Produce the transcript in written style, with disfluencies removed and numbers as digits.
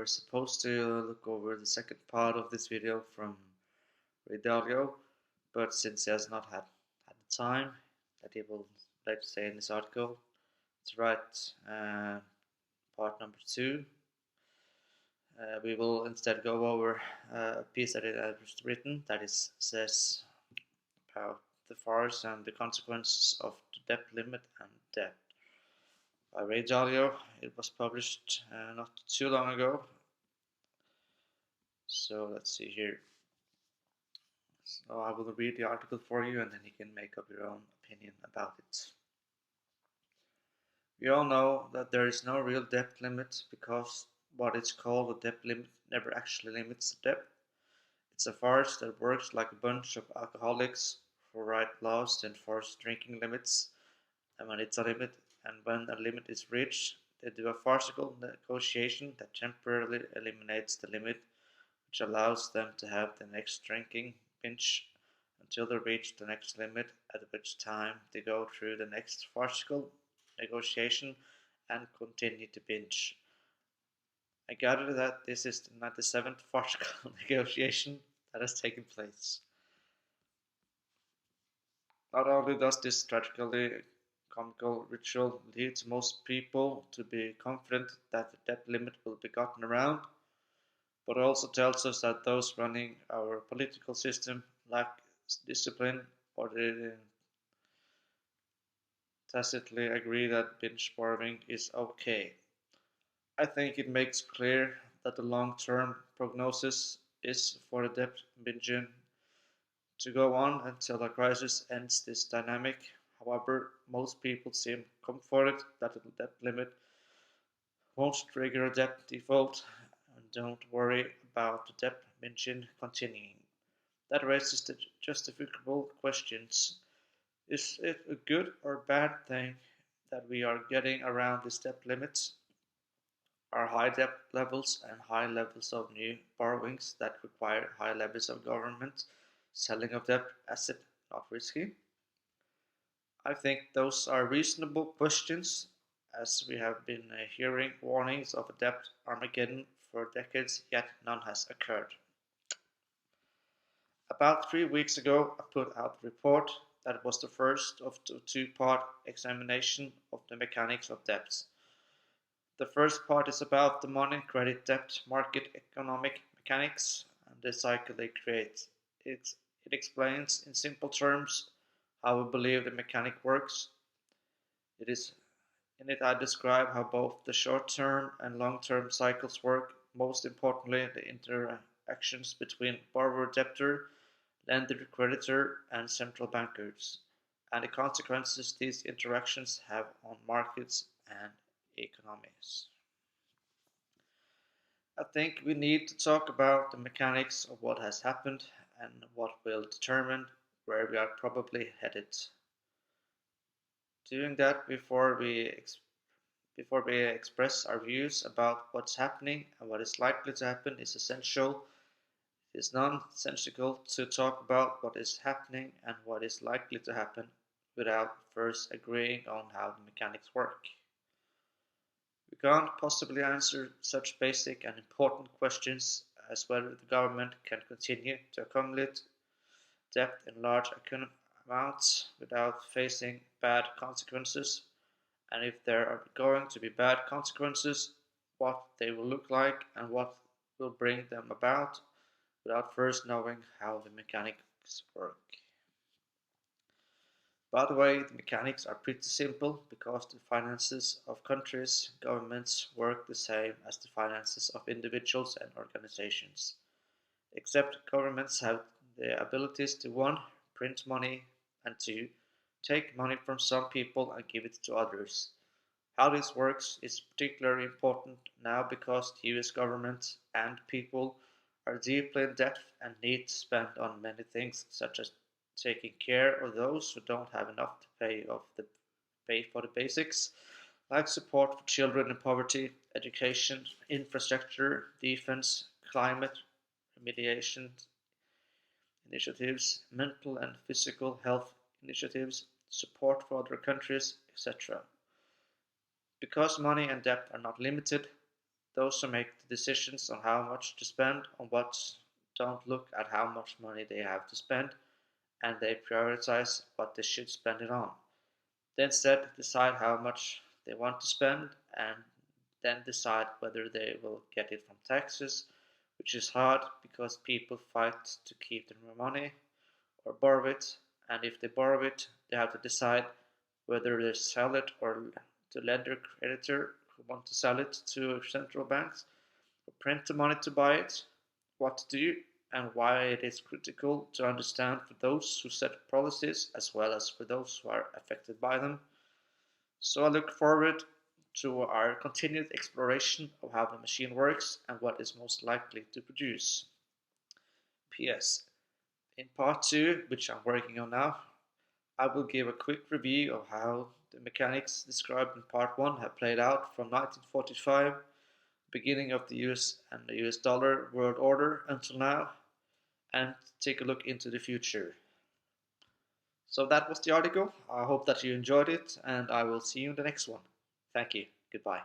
were supposed to look over the second part of this video from Ray, but since he has not had the time that he will like to say in this article to write part number two, we will instead go over a piece that he has written that is says about the farce and the consequences of the debt limit and debt by Ray Dalio. It was published not too long ago. So let's see here. So I will read the article for you and then you can make up your own opinion about it. We all know that there is no real debt limit because what is called a debt limit never actually limits the debt. It's a farce that works like a bunch of alcoholics who write laws to enforce drinking limits, and when it's a limit and when a limit is reached, they do a farcical negotiation that temporarily eliminates the limit, which allows them to have the next drinking binge until they reach the next limit, at which time they go through the next farcical negotiation and continue to binge. I gather that this is the 97th farcical negotiation that has taken place. Not only does this tragically comical ritual lead most people to be confident that the debt limit will be gotten around, but also tells us that those running our political system lack discipline or they tacitly agree that binge borrowing is okay. I think it makes clear that the long-term prognosis is for the debt binging to go on until the crisis ends this dynamic. However, most people seem comforted that the debt limit won't trigger a debt default and don't worry about the debt binging continuing. That raises the justificable questions. Is it a good or bad thing that we are getting around these debt limits? Are high debt levels and high levels of new borrowings that require high levels of government selling of debt asset not risky? I think those are reasonable questions, as we have been hearing warnings of a debt Armageddon for decades, yet none has occurred. About 3 weeks ago, I put out a report that was the first of the two-part examination of the mechanics of debts. The first part is about the money credit debt market economic mechanics and the cycle they create. It explains in simple terms how we believe the mechanic works. It is in it I describe how both the short-term and long-term cycles work, most importantly the interactions between borrower-debtor, lender-creditor and central bankers, and the consequences these interactions have on markets and economies. I think we need to talk about the mechanics of what has happened and what will determine where we are probably headed. Doing that before we express our views about what's happening and what is likely to happen is essential. It is nonsensical to talk about what is happening and what is likely to happen without first agreeing on how the mechanics work. We can't possibly answer such basic and important questions as whether the government can continue to accumulate debt in large amounts without facing bad consequences, and if there are going to be bad consequences, what they will look like and what will bring them about without first knowing how the mechanics work. By the way, the mechanics are pretty simple because the finances of countries, governments work the same as the finances of individuals and organizations, except governments have the abilities to 1. Print money and 2. Take money from some people and give it to others. How this works is particularly important now because the US government and people are deeply in debt and need to spend on many things such as taking care of those who don't have enough to pay for the basics, like support for children in poverty, education, infrastructure, defense, climate remediation initiatives, mental and physical health initiatives, support for other countries, etc. Because money and debt are not limited, Those who make the decisions on how much to spend on what don't look at how much money they have to spend, and they prioritize what they should spend it on. They instead decide how much they want to spend and then decide whether they will get it from taxes, which is hard because people fight to keep their money, or borrow it, and if they borrow it, they have to decide whether they sell it or to lender creditor who want to sell it to central banks, or print the money to buy it, what to do, and why it is critical to understand for those who set policies as well as for those who are affected by them. So I look forward to our continued exploration of how the machine works and what is most likely to produce. P.S. In part 2, which I'm working on now, I will give a quick review of how the mechanics described in part 1 have played out from 1945, beginning of the US and the US dollar world order until now, and take a look into the future. So that was the article. I hope that you enjoyed it, and I will see you in the next one. Thank you. Goodbye.